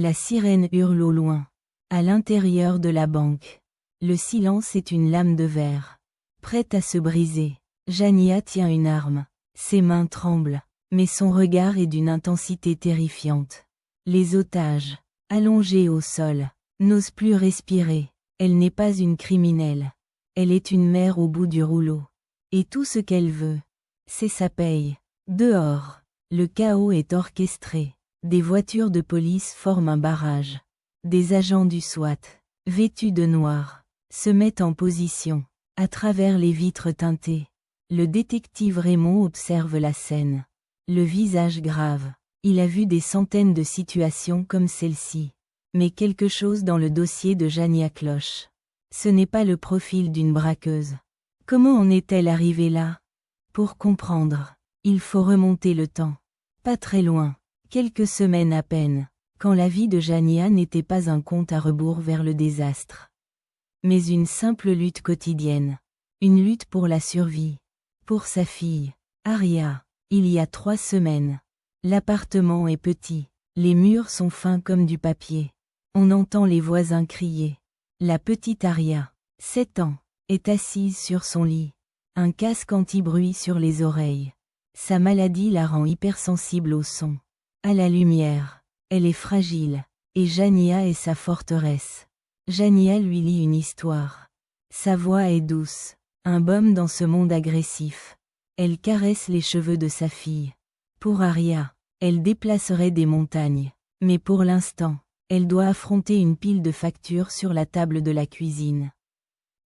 La sirène hurle au loin. À l'intérieur de la banque. Le silence est une lame de verre. Prête à se briser. Jania tient une arme. Ses mains tremblent. Mais son regard est d'une intensité terrifiante. Les otages, allongés au sol, n'osent plus respirer. Elle n'est pas une criminelle. Elle est une mère au bout du rouleau. Et tout ce qu'elle veut, c'est sa paye. Dehors, le chaos est orchestré. Des voitures de police forment un barrage. Des agents du SWAT, vêtus de noir, se mettent en position, à travers les vitres teintées. Le détective Raymond observe la scène. Le visage grave. Il a vu des centaines de situations comme celle-ci. Mais quelque chose dans le dossier de Jania cloche. Ce n'est pas le profil d'une braqueuse. Comment en est-elle arrivée là? Pour comprendre, il faut remonter le temps. Pas très loin, quelques semaines à peine, quand la vie de Jania n'était pas un compte à rebours vers le désastre. Mais une simple lutte quotidienne. Une lutte pour la survie. Pour sa fille, Aria, il y a 3 semaines. L'appartement est petit, les murs sont fins comme du papier. On entend les voisins crier. La petite Aria, 7 ans, est assise sur son lit. Un casque anti-bruit sur les oreilles. Sa maladie la rend hypersensible au son. À la lumière. Elle est fragile. Et Jania est sa forteresse. Jania lui lit une histoire. Sa voix est douce. Un baume dans ce monde agressif. Elle caresse les cheveux de sa fille. Pour Aria, elle déplacerait des montagnes. Mais pour l'instant, elle doit affronter une pile de factures sur la table de la cuisine.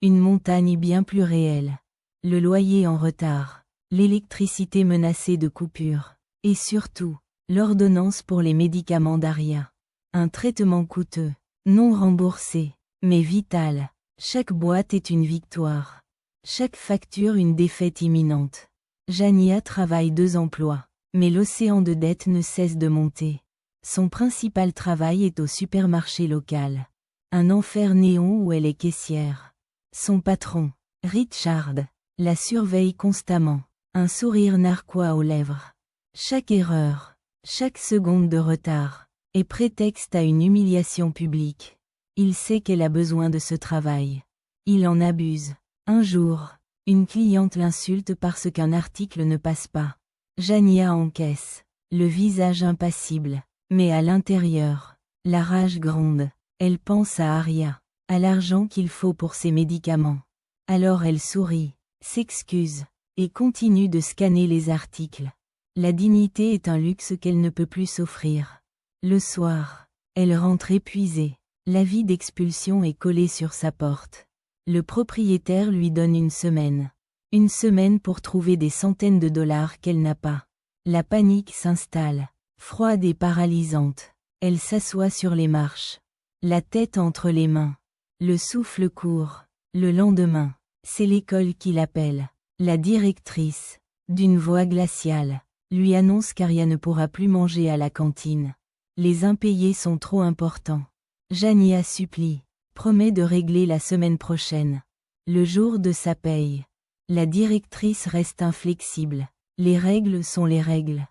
Une montagne bien plus réelle. Le loyer en retard. L'électricité menacée de coupure. Et surtout, l'ordonnance pour les médicaments d'Aria. Un traitement coûteux, non remboursé, mais vital. Chaque boîte est une victoire. Chaque facture une défaite imminente. Jania travaille 2 emplois, mais l'océan de dettes ne cesse de monter. Son principal travail est au supermarché local. Un enfer néon où elle est caissière. Son patron, Richard, la surveille constamment, un sourire narquois aux lèvres. Chaque erreur, chaque seconde de retard, est prétexte à une humiliation publique. Il sait qu'elle a besoin de ce travail. Il en abuse. Un jour, une cliente l'insulte parce qu'un article ne passe pas. Jania encaisse, le visage impassible, mais à l'intérieur, la rage gronde. Elle pense à Aria, à l'argent qu'il faut pour ses médicaments. Alors elle sourit, s'excuse, et continue de scanner les articles. La dignité est un luxe qu'elle ne peut plus s'offrir. Le soir, elle rentre épuisée. L'avis d'expulsion est collé sur sa porte. Le propriétaire lui donne 1 semaine. 1 semaine pour trouver des centaines de dollars qu'elle n'a pas. La panique s'installe, froide et paralysante. Elle s'assoit sur les marches. La tête entre les mains. Le souffle court. Le lendemain, c'est l'école qui l'appelle. La directrice, d'une voix glaciale, lui annonce qu'Aria ne pourra plus manger à la cantine. Les impayés sont trop importants. Jania supplie, promet de régler la semaine prochaine. Le jour de sa paye. La directrice reste inflexible. Les règles sont les règles.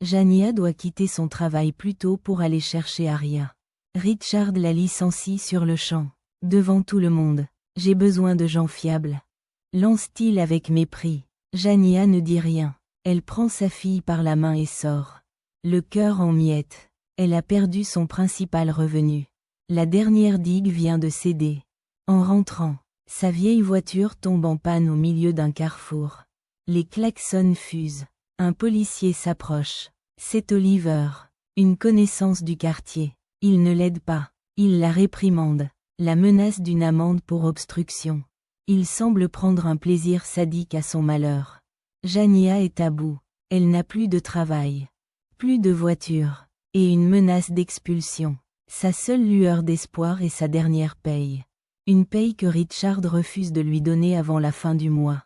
Jania doit quitter son travail plus tôt pour aller chercher Aria. Richard la licencie sur le champ, devant tout le monde. J'ai besoin de gens fiables. Lance-t-il avec mépris. Jania ne dit rien. Elle prend sa fille par la main et sort. Le cœur en miettes. Elle a perdu son principal revenu. La dernière digue vient de céder. En rentrant, sa vieille voiture tombe en panne au milieu d'un carrefour. Les klaxons fusent. Un policier s'approche. C'est Oliver, une connaissance du quartier. Il ne l'aide pas. Il la réprimande. La menace d'une amende pour obstruction. Il semble prendre un plaisir sadique à son malheur. Jania est à bout. Elle n'a plus de travail. Plus de voiture. Et une menace d'expulsion. Sa seule lueur d'espoir est sa dernière paye. Une paye que Richard refuse de lui donner avant la fin du mois.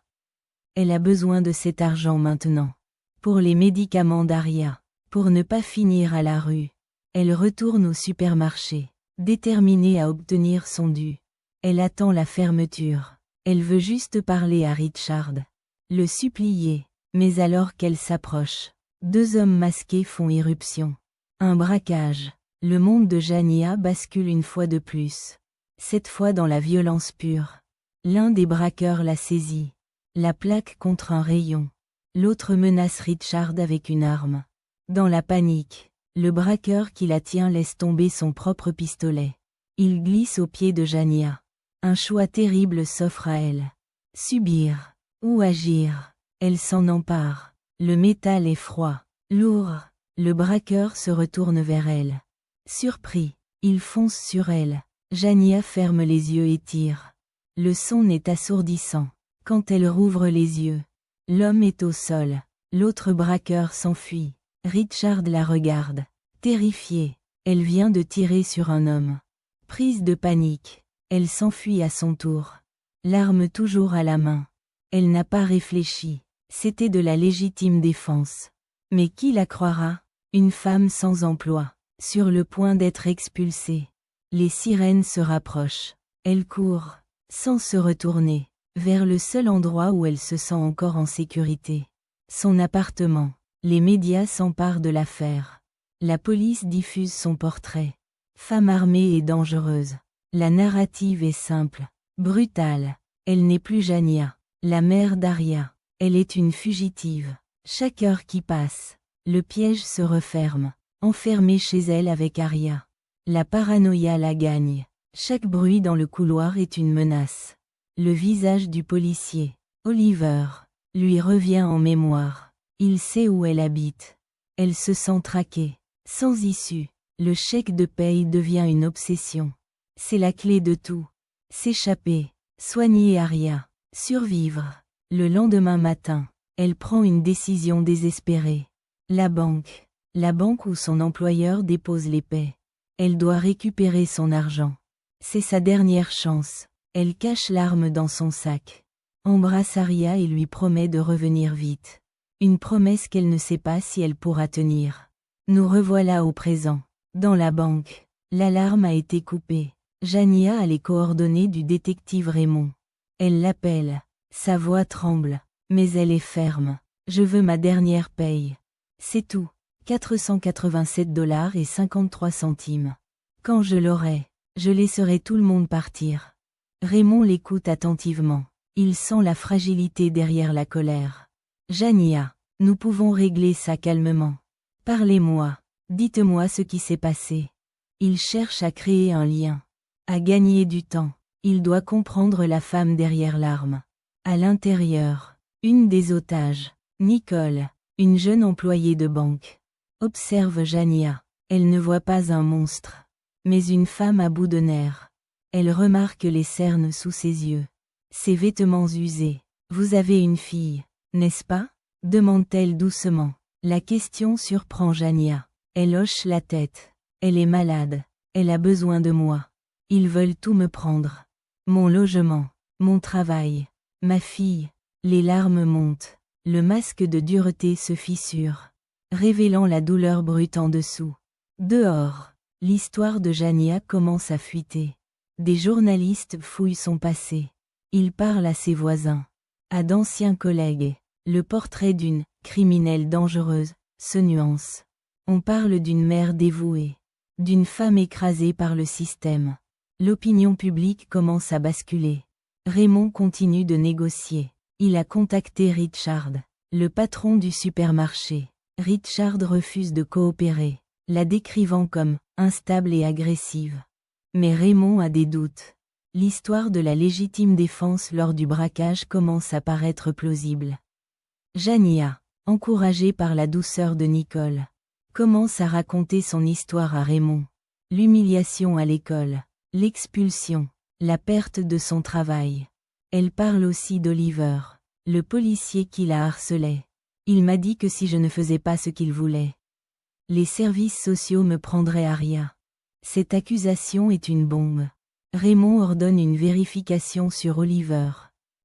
Elle a besoin de cet argent maintenant. Pour les médicaments d'Aria. Pour ne pas finir à la rue. Elle retourne au supermarché, déterminée à obtenir son dû. Elle attend la fermeture. Elle veut juste parler à Richard. Le supplier. Mais alors qu'elle s'approche, 2 hommes masqués font irruption. Un braquage. Le monde de Jania bascule une fois de plus. Cette fois dans la violence pure. L'un des braqueurs la saisit. La plaque contre un rayon. L'autre menace Richard avec une arme. Dans la panique, le braqueur qui la tient laisse tomber son propre pistolet. Il glisse aux pieds de Jania. Un choix terrible s'offre à elle. Subir ou agir. Elle s'en empare. Le métal est froid, lourd. Le braqueur se retourne vers elle. Surpris, il fonce sur elle. Jania ferme les yeux et tire. Le son est assourdissant. Quand elle rouvre les yeux, l'homme est au sol. L'autre braqueur s'enfuit. Richard la regarde. Terrifiée, elle vient de tirer sur un homme. Prise de panique, elle s'enfuit à son tour. L'arme toujours à la main. Elle n'a pas réfléchi. C'était de la légitime défense. Mais qui la croira? Une femme sans emploi, sur le point d'être expulsée. Les sirènes se rapprochent. Elle court, sans se retourner, vers le seul endroit où elle se sent encore en sécurité. Son appartement. Les médias s'emparent de l'affaire. La police diffuse son portrait. Femme armée et dangereuse. La narrative est simple, brutale. Elle n'est plus Jania, la mère d'Aria. Elle est une fugitive. Chaque heure qui passe, le piège se referme, enfermée chez elle avec Aria. La paranoïa la gagne. Chaque bruit dans le couloir est une menace. Le visage du policier, Oliver, lui revient en mémoire. Il sait où elle habite. Elle se sent traquée, sans issue. Le chèque de paye devient une obsession. C'est la clé de tout. S'échapper, soigner Aria, survivre. Le lendemain matin, elle prend une décision désespérée. La banque où son employeur dépose les paies. Elle doit récupérer son argent. C'est sa dernière chance. Elle cache l'arme dans son sac. Embrasse Aria et lui promet de revenir vite. Une promesse qu'elle ne sait pas si elle pourra tenir. Nous revoilà au présent. Dans la banque, l'alarme a été coupée. Jania a les coordonnées du détective Raymond. Elle l'appelle. Sa voix tremble, mais elle est ferme. Je veux ma dernière paye. C'est tout. 487,53 $. Quand je l'aurai, je laisserai tout le monde partir. Raymond l'écoute attentivement. Il sent la fragilité derrière la colère. Jania, nous pouvons régler ça calmement. Parlez-moi. Dites-moi ce qui s'est passé. Il cherche à créer un lien. À gagner du temps. Il doit comprendre la femme derrière l'arme. À l'intérieur, une des otages, Nicole, une jeune employée de banque, observe Jania. Elle ne voit pas un monstre, mais une femme à bout de nerfs. Elle remarque les cernes sous ses yeux. Ses vêtements usés. Vous avez une fille, n'est-ce pas? Demande-t-elle doucement. La question surprend Jania. Elle hoche la tête. Elle est malade. Elle a besoin de moi. Ils veulent tout me prendre. Mon logement, mon travail, ma fille. Les larmes montent. Le masque de dureté se fissure, révélant la douleur brute en dessous. Dehors, l'histoire de Jania commence à fuiter. Des journalistes fouillent son passé. Il parle à ses voisins, à d'anciens collègues. Le portrait d'une criminelle dangereuse se nuance. On parle d'une mère dévouée, d'une femme écrasée par le système. L'opinion publique commence à basculer. Raymond continue de négocier. Il a contacté Richard, le patron du supermarché. Richard refuse de coopérer, la décrivant comme instable et agressive. Mais Raymond a des doutes. L'histoire de la légitime défense lors du braquage commence à paraître plausible. Jania, encouragée par la douceur de Nicole, commence à raconter son histoire à Raymond. L'humiliation à l'école, l'expulsion, la perte de son travail. Elle parle aussi d'Oliver, le policier qui la harcelait. Il m'a dit que si je ne faisais pas ce qu'il voulait, les services sociaux me prendraient Aria. Cette accusation est une bombe. Raymond ordonne une vérification sur Oliver.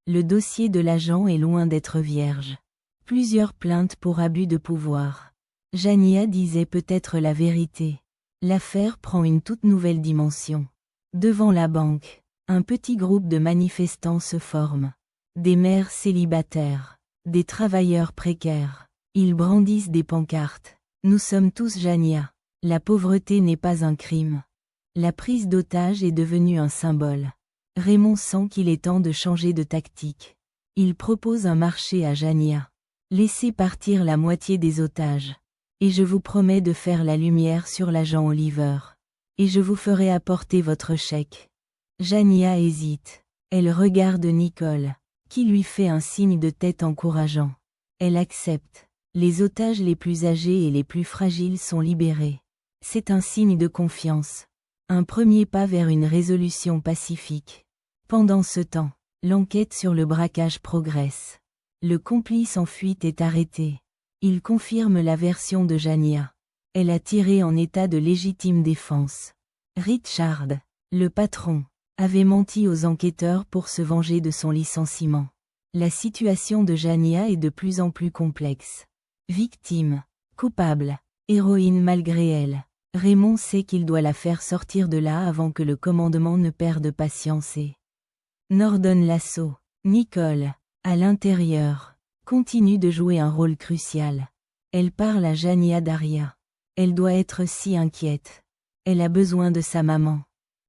Le dossier de l'agent est loin d'être vierge. Plusieurs plaintes pour abus de pouvoir. Jania disait peut-être la vérité. L'affaire prend une toute nouvelle dimension. Devant la banque, un petit groupe de manifestants se forme. Des mères célibataires, des travailleurs précaires. Ils brandissent des pancartes. Nous sommes tous Jania. La pauvreté n'est pas un crime. La prise d'otage est devenue un symbole. Raymond sent qu'il est temps de changer de tactique. Il propose un marché à Jania. Laissez partir la moitié des otages. Et je vous promets de faire la lumière sur l'agent Oliver. Et je vous ferai apporter votre chèque. Jania hésite. Elle regarde Nicole, qui lui fait un signe de tête encourageant. Elle accepte. Les otages les plus âgés et les plus fragiles sont libérés. C'est un signe de confiance. Un premier pas vers une résolution pacifique. Pendant ce temps, l'enquête sur le braquage progresse. Le complice en fuite est arrêté. Il confirme la version de Jania. Elle a tiré en état de légitime défense. Richard, le patron, avait menti aux enquêteurs pour se venger de son licenciement. La situation de Jania est de plus en plus complexe. Victime, coupable, héroïne malgré elle. Raymond sait qu'il doit la faire sortir de là avant que le commandement ne perde patience et n'ordonne l'assaut. Nicole, à l'intérieur, continue de jouer un rôle crucial. Elle parle à Jania d'Aria. Elle doit être si inquiète. Elle a besoin de sa maman.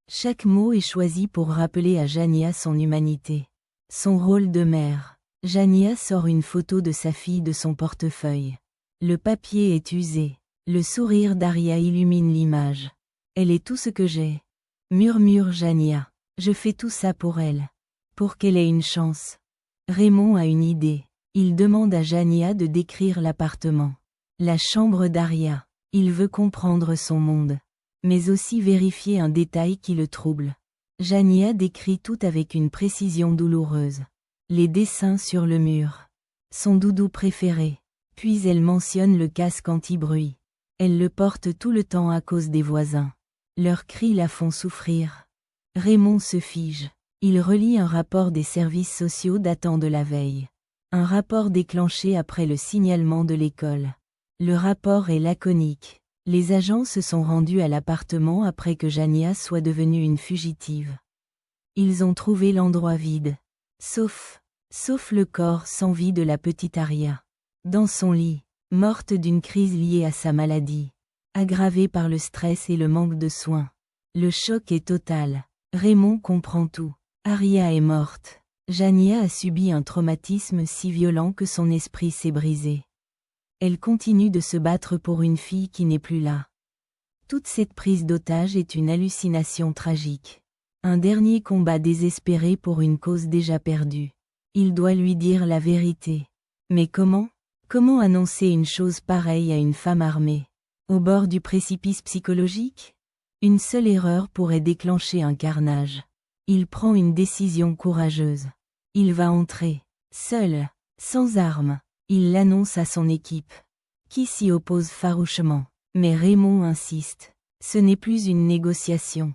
Chaque mot est choisi pour rappeler à Jania son humanité. Son rôle de mère. Jania sort une photo de sa fille de son portefeuille. Le papier est usé. Le sourire d'Aria illumine l'image. Elle est tout ce que j'ai. Murmure Jania. Je fais tout ça pour elle. Pour qu'elle ait une chance. Raymond a une idée. Il demande à Jania de décrire l'appartement. La chambre d'Aria. Il veut comprendre son monde. Mais aussi vérifier un détail qui le trouble. Jania décrit tout avec une précision douloureuse. Les dessins sur le mur. Son doudou préféré. Puis elle mentionne le casque anti-bruit. Elle le porte tout le temps à cause des voisins. Leurs cris la font souffrir. Raymond se fige. Il relit un rapport des services sociaux datant de la veille. Un rapport déclenché après le signalement de l'école. Le rapport est laconique. Les agents se sont rendus à l'appartement après que Jania soit devenue une fugitive. Ils ont trouvé l'endroit vide. Sauf le corps sans vie de la petite Aria. Dans son lit, morte d'une crise liée à sa maladie. Aggravée par le stress et le manque de soins. Le choc est total. Raymond comprend tout. Aria est morte. Jania a subi un traumatisme si violent que son esprit s'est brisé. Elle continue de se battre pour une fille qui n'est plus là. Toute cette prise d'otage est une hallucination tragique. Un dernier combat désespéré pour une cause déjà perdue. Il doit lui dire la vérité. Mais comment ? Comment annoncer une chose pareille à une femme armée ? Au bord du précipice psychologique ? Une seule erreur pourrait déclencher un carnage. Il prend une décision courageuse. Il va entrer, seul, sans armes. Il l'annonce à son équipe, qui s'y oppose farouchement. Mais Raymond insiste. Ce n'est plus une négociation.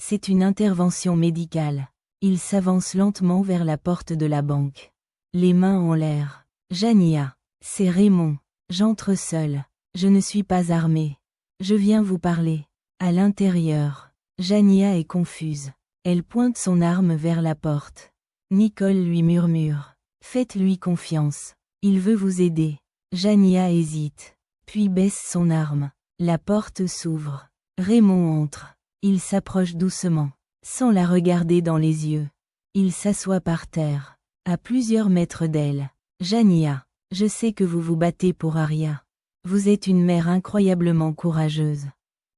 C'est une intervention médicale. Il s'avance lentement vers la porte de la banque. Les mains en l'air. Jania, c'est Raymond. J'entre seul. Je ne suis pas armé. Je viens vous parler. À l'intérieur, Jania est confuse. Elle pointe son arme vers la porte. Nicole lui murmure. Faites-lui confiance. Il veut vous aider. Jania hésite. Puis baisse son arme. La porte s'ouvre. Raymond entre. Il s'approche doucement, sans la regarder dans les yeux. Il s'assoit par terre, à plusieurs mètres d'elle. Jania, je sais que vous vous battez pour Aria. Vous êtes une mère incroyablement courageuse.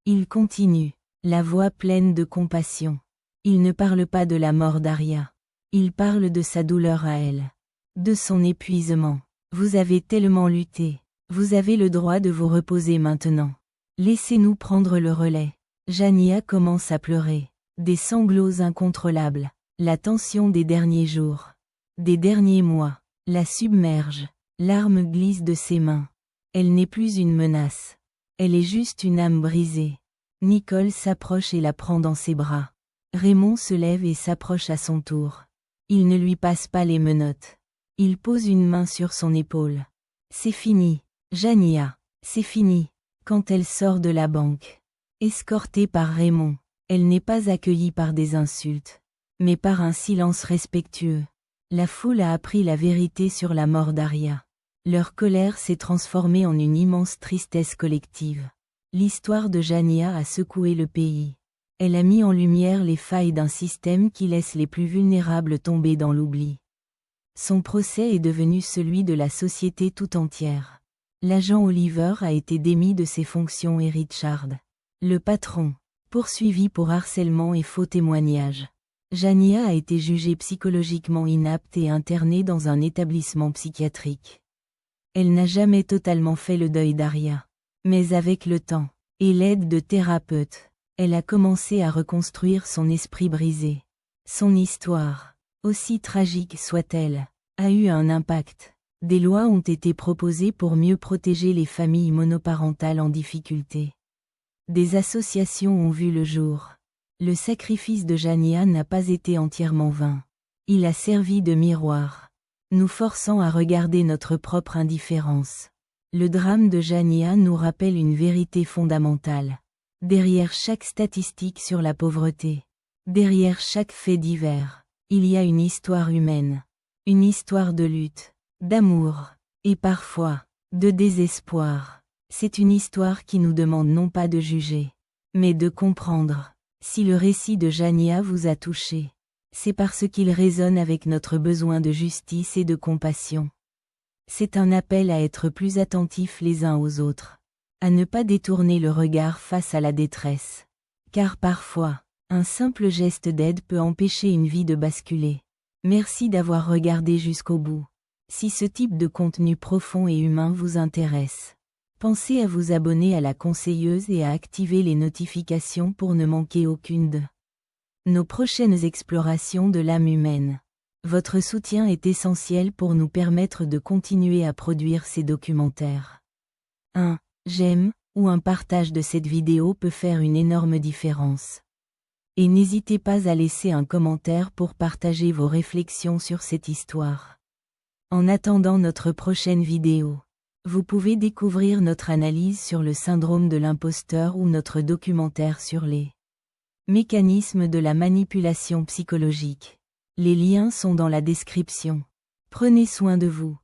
Il continue, la voix pleine de compassion. Il ne parle pas de la mort d'Aria. Il parle de sa douleur à elle. De son épuisement. Vous avez tellement lutté. Vous avez le droit de vous reposer maintenant. Laissez-nous prendre le relais. Jania commence à pleurer. Des sanglots incontrôlables. La tension des derniers jours. Des derniers mois. La submerge. L'arme glisse de ses mains. Elle n'est plus une menace. Elle est juste une âme brisée. Nicole s'approche et la prend dans ses bras. Raymond se lève et s'approche à son tour. Il ne lui passe pas les menottes. Il pose une main sur son épaule. C'est fini, Jania, c'est fini. Quand elle sort de la banque, escortée par Raymond, elle n'est pas accueillie par des insultes, mais par un silence respectueux. La foule a appris la vérité sur la mort d'Aria. Leur colère s'est transformée en une immense tristesse collective. L'histoire de Jania a secoué le pays. Elle a mis en lumière les failles d'un système qui laisse les plus vulnérables tomber dans l'oubli. Son procès est devenu celui de la société tout entière. L'agent Oliver a été démis de ses fonctions et Richard, le patron, poursuivi pour harcèlement et faux témoignage. Jania a été jugée psychologiquement inapte et internée dans un établissement psychiatrique. Elle n'a jamais totalement fait le deuil d'Aria. Mais avec le temps, et l'aide de thérapeutes, elle a commencé à reconstruire son esprit brisé. Son histoire, aussi tragique soit-elle, a eu un impact. Des lois ont été proposées pour mieux protéger les familles monoparentales en difficulté. Des associations ont vu le jour. Le sacrifice de Jania n'a pas été entièrement vain. Il a servi de miroir, nous forçant à regarder notre propre indifférence. Le drame de Jania nous rappelle une vérité fondamentale. Derrière chaque statistique sur la pauvreté, derrière chaque fait divers, il y a une histoire humaine. Une histoire de lutte, d'amour, et parfois, de désespoir. C'est une histoire qui nous demande non pas de juger, mais de comprendre. Si le récit de Jania vous a touché, c'est parce qu'il résonne avec notre besoin de justice et de compassion. C'est un appel à être plus attentifs les uns aux autres, à ne pas détourner le regard face à la détresse. Car parfois, un simple geste d'aide peut empêcher une vie de basculer. Merci d'avoir regardé jusqu'au bout. Si ce type de contenu profond et humain vous intéresse, pensez à vous abonner à la conseilleuse et à activer les notifications pour ne manquer aucune de nos prochaines explorations de l'âme humaine. Votre soutien est essentiel pour nous permettre de continuer à produire ces documentaires. Un j'aime ou un partage de cette vidéo peut faire une énorme différence. Et n'hésitez pas à laisser un commentaire pour partager vos réflexions sur cette histoire. En attendant notre prochaine vidéo, vous pouvez découvrir notre analyse sur le syndrome de l'imposteur ou notre documentaire sur les mécanismes de la manipulation psychologique. Les liens sont dans la description. Prenez soin de vous.